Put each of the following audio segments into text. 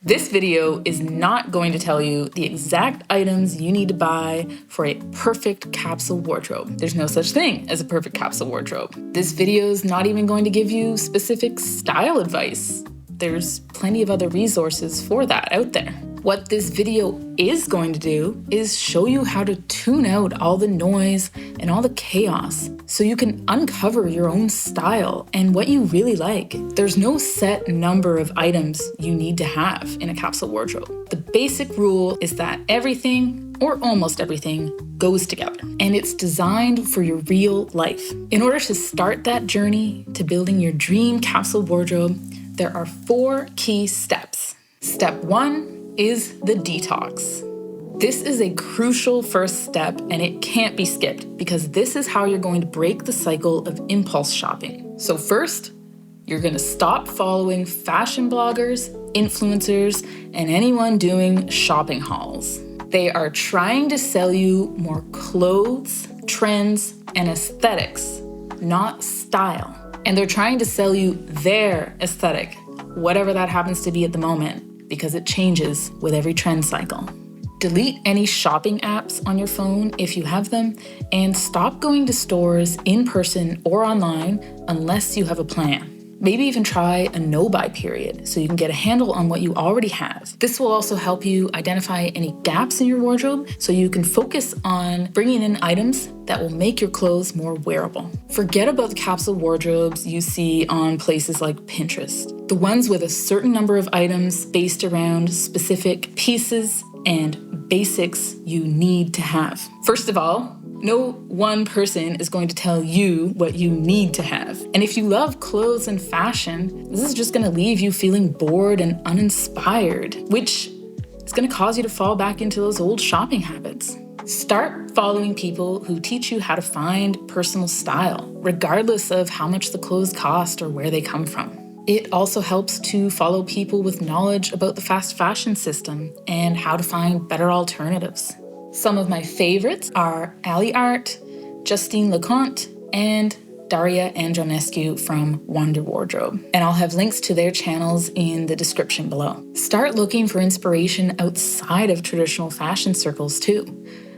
This video is not going to tell you the exact items you need to buy for a perfect capsule wardrobe. There's no such thing as a perfect capsule wardrobe. This video is not even going to give you specific style advice. There's plenty of other resources for that out there. What this video is going to do is show you how to tune out all the noise and all the chaos so you can uncover your own style and what you really like. There's no set number of items you need to have in a capsule wardrobe. The basic rule is that everything, or almost everything, goes together, and it's designed for your real life. In order to start that journey to building your dream capsule wardrobe, there are 4 key steps. Step 1 is the detox. This is a crucial first step, and it can't be skipped because this is how you're going to break the cycle of impulse shopping. So first, you're going to stop following fashion bloggers, influencers, and anyone doing shopping hauls. They are trying to sell you more clothes, trends, and aesthetics, not style. And they're trying to sell you their aesthetic, whatever that happens to be at the moment, because it changes with every trend cycle. Delete any shopping apps on your phone if you have them, and stop going to stores in person or online unless you have a plan. Maybe even try a no-buy period so you can get a handle on what you already have. This will also help you identify any gaps in your wardrobe so you can focus on bringing in items that will make your clothes more wearable. Forget about the capsule wardrobes you see on places like Pinterest. The ones with a certain number of items based around specific pieces and basics you need to have. First of all, no one person is going to tell you what you need to have. And if you love clothes and fashion, this is just going to leave you feeling bored and uninspired, which is going to cause you to fall back into those old shopping habits. Start following people who teach you how to find personal style, regardless of how much the clothes cost or where they come from. It also helps to follow people with knowledge about the fast fashion system and how to find better alternatives. Some of my favorites are Ali Art, Justine Leconte, and Daria Andronescu from Wonder Wardrobe. And I'll have links to their channels in the description below. Start looking for inspiration outside of traditional fashion circles too.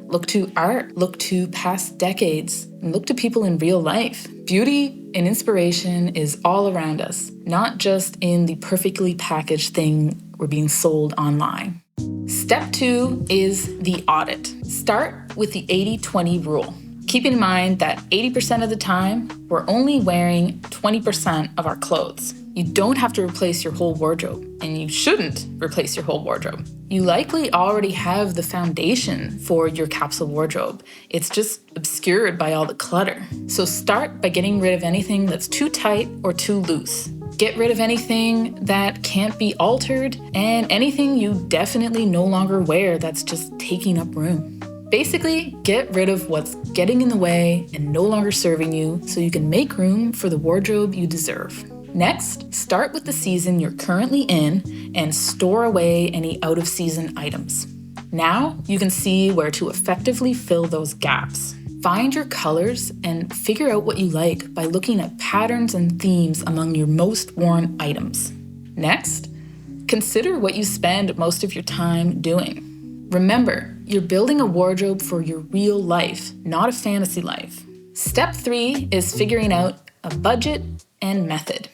Look to art, look to past decades, and look to people in real life. Beauty and inspiration is all around us, not just in the perfectly packaged thing we're being sold online. Step 2 is the audit. Start with the 80-20 rule. Keep in mind that 80% of the time, we're only wearing 20% of our clothes. You don't have to replace your whole wardrobe, and you shouldn't replace your whole wardrobe. You likely already have the foundation for your capsule wardrobe. It's just obscured by all the clutter. So start by getting rid of anything that's too tight or too loose. Get rid of anything that can't be altered and anything you definitely no longer wear that's just taking up room. Basically, get rid of what's getting in the way and no longer serving you so you can make room for the wardrobe you deserve. Next, start with the season you're currently in and store away any out-of-season items. Now, you can see where to effectively fill those gaps. Find your colors and figure out what you like by looking at patterns and themes among your most worn items. Next, consider what you spend most of your time doing. Remember, you're building a wardrobe for your real life, not a fantasy life. Step 3 is figuring out a budget and method.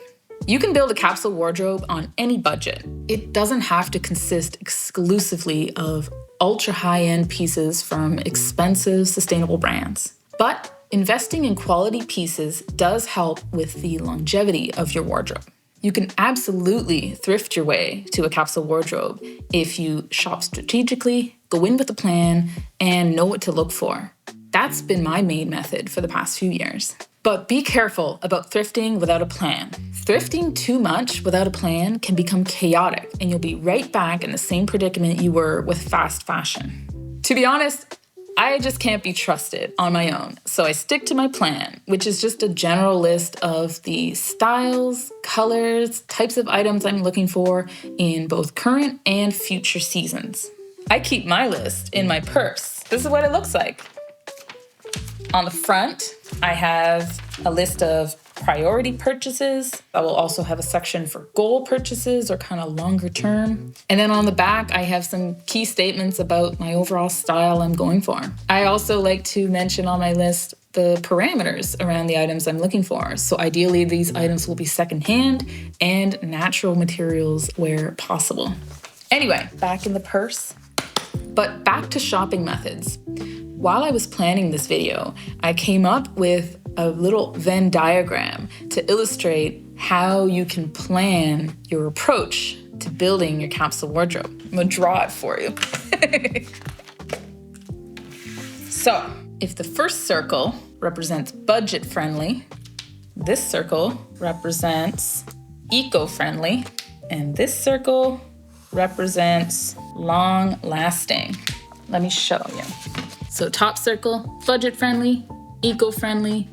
You can build a capsule wardrobe on any budget. It doesn't have to consist exclusively of ultra high-end pieces from expensive, sustainable brands. But investing in quality pieces does help with the longevity of your wardrobe. You can absolutely thrift your way to a capsule wardrobe if you shop strategically, go in with a plan, and know what to look for. That's been my main method for the past few years. But be careful about thrifting without a plan. Thrifting too much without a plan can become chaotic, and you'll be right back in the same predicament you were with fast fashion. To be honest, I just can't be trusted on my own, so I stick to my plan, which is just a general list of the styles, colors, types of items I'm looking for in both current and future seasons. I keep my list in my purse. This is what it looks like. On the front, I have a list of priority purchases. I will also have a section for goal purchases or kind of longer term. And then on the back, I have some key statements about my overall style I'm going for. I also like to mention on my list the parameters around the items I'm looking for. So ideally, these items will be secondhand and natural materials where possible. Anyway, back in the purse. But back to shopping methods. While I was planning this video, I came up with a little Venn diagram to illustrate how you can plan your approach to building your capsule wardrobe. I'm gonna draw it for you. So, if the first circle represents budget-friendly, this circle represents eco-friendly, and this circle represents long-lasting. Let me show you. So top circle, budget-friendly, eco-friendly,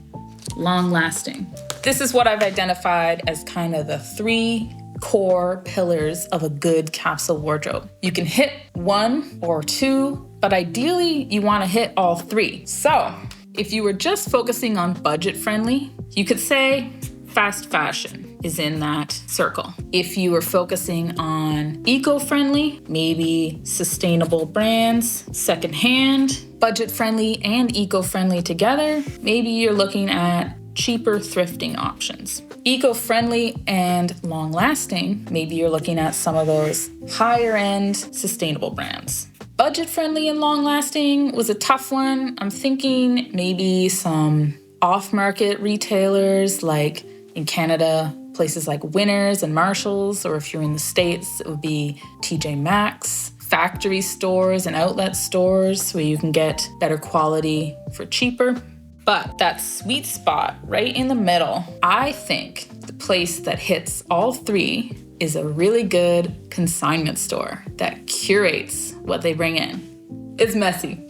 long-lasting. This is what I've identified as kind of the 3 core pillars of a good capsule wardrobe. You can hit 1 or 2, but ideally you want to hit all 3. So if you were just focusing on budget-friendly, you could say fast fashion is in that circle. If you were focusing on eco-friendly, maybe sustainable brands, secondhand, budget-friendly and eco-friendly together, maybe you're looking at cheaper thrifting options. Eco-friendly and long-lasting, maybe you're looking at some of those higher-end sustainable brands. Budget-friendly and long-lasting was a tough one. I'm thinking maybe some off-market retailers like in Canada, places like Winners and Marshalls, or if you're in the States, it would be TJ Maxx, factory stores and outlet stores where you can get better quality for cheaper. But that sweet spot right in the middle, I think the place that hits all 3 is a really good consignment store that curates what they bring in. It's messy,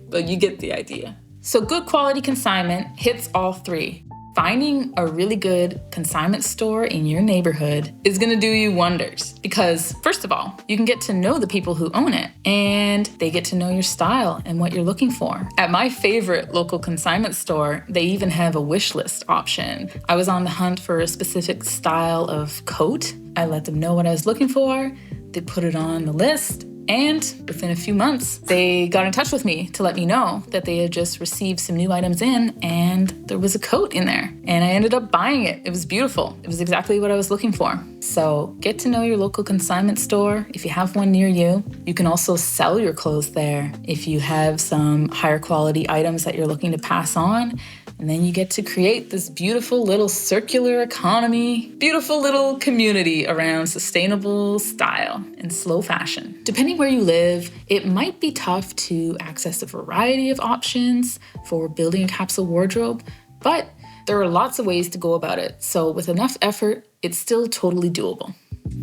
but you get the idea. So good quality consignment hits all 3. Finding a really good consignment store in your neighborhood is gonna do you wonders because, first of all, you can get to know the people who own it and they get to know your style and what you're looking for. At my favorite local consignment store, they even have a wish list option. I was on the hunt for a specific style of coat. I let them know what I was looking for. They put it on the list. And within a few months, they got in touch with me to let me know that they had just received some new items in and there was a coat in there. And I ended up buying it. It was beautiful. It was exactly what I was looking for. So get to know your local consignment store. If you have one near you, you can also sell your clothes there if you have some higher quality items that you're looking to pass on. And then you get to create this beautiful little circular economy, beautiful little community around sustainable style and slow fashion. Depending where you live, it might be tough to access a variety of options for building a capsule wardrobe, but there are lots of ways to go about it. So with enough effort, it's still totally doable.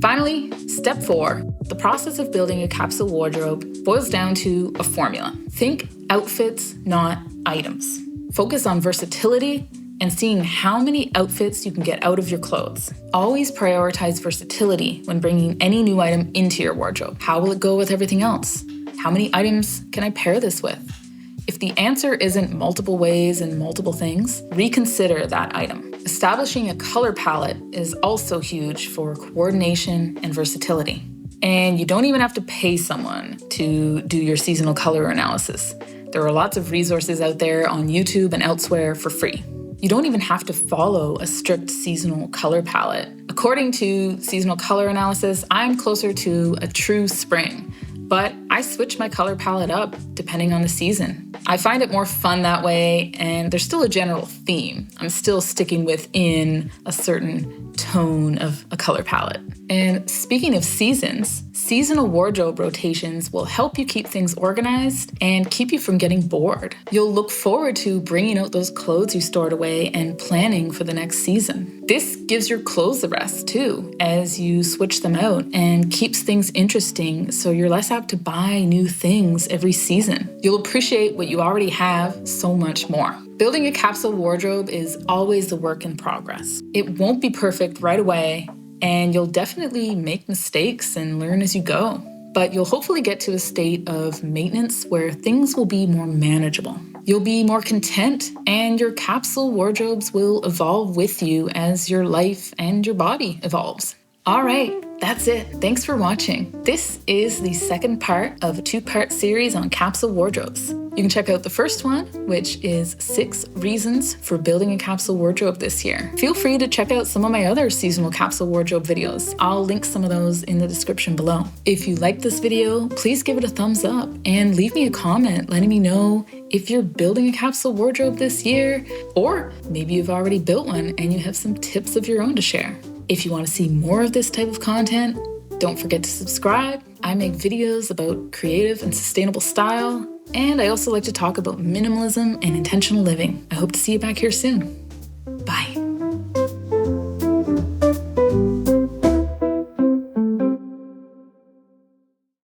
Finally, step 4, the process of building a capsule wardrobe boils down to a formula. Think outfits, not items. Focus on versatility and seeing how many outfits you can get out of your clothes. Always prioritize versatility when bringing any new item into your wardrobe. How will it go with everything else? How many items can I pair this with? If the answer isn't multiple ways and multiple things, reconsider that item. Establishing a color palette is also huge for coordination and versatility. And you don't even have to pay someone to do your seasonal color analysis. There are lots of resources out there on YouTube and elsewhere for free. You don't even have to follow a strict seasonal color palette. According to seasonal color analysis, I'm closer to a true spring, but I switch my color palette up depending on the season. I find it more fun that way, and there's still a general theme. I'm still sticking within a certain tone of a color palette. And speaking of seasons, seasonal wardrobe rotations will help you keep things organized and keep you from getting bored. You'll look forward to bringing out those clothes you stored away and planning for the next season. This gives your clothes a rest too, as you switch them out, and keeps things interesting so you're less apt to buy new things every season. You'll appreciate what you already have so much more. Building a capsule wardrobe is always a work in progress. It won't be perfect right away, and you'll definitely make mistakes and learn as you go. But you'll hopefully get to a state of maintenance where things will be more manageable. You'll be more content, and your capsule wardrobes will evolve with you as your life and your body evolves. All right, that's it. Thanks for watching. This is the second part of a 2-part series on capsule wardrobes. You can check out the first one, which is 6 reasons for building a capsule wardrobe this year. Feel free to check out some of my other seasonal capsule wardrobe videos. I'll link some of those in the description below. If you liked this video, please give it a thumbs up and leave me a comment letting me know if you're building a capsule wardrobe this year, or maybe you've already built one and you have some tips of your own to share. If you want to see more of this type of content, don't forget to subscribe. I make videos about creative and sustainable style, and I also like to talk about minimalism and intentional living. I hope to see you back here soon.